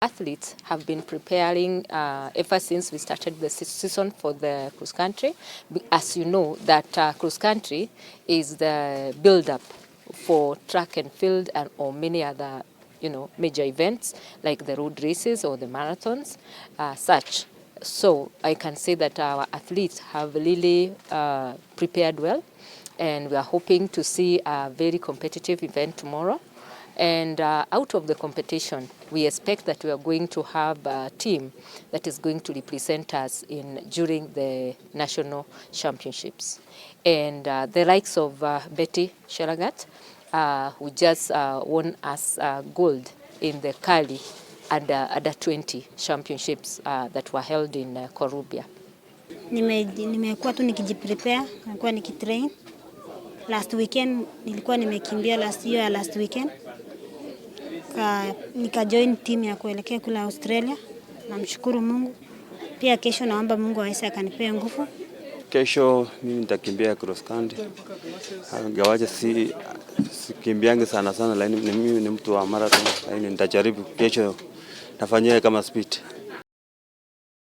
Athletes have been preparing ever since we started the season for the cross country. As you know, that cross country is the build-up for track and field and or many other, major events like the road races or the marathons, such. So I can say that our athletes have really prepared well, and we are hoping to see a very competitive event tomorrow. And out of the competition, we expect that we are going to have a team that is going to represent us during the national championships. And the likes of Betty Sheragat, who just won us gold in the Kali under 20 championships that were held in Korubia. Nimekuwa tu nikijiprepare, nimekuwa nikitrain. Last weekend nilikuwa nimekimbia last weekend. Nika join team ya kuelekea kule Australia. Namshukuru Mungu. Pia kesho naomba Mungu aweze akanipea nguvu. Kesho mimi nitakimbia cross country. Ingawaje sikimbiangi sana lakini mimi ni mtu wa marathon, lakini nitajaribu kesho nafanyia kama speed.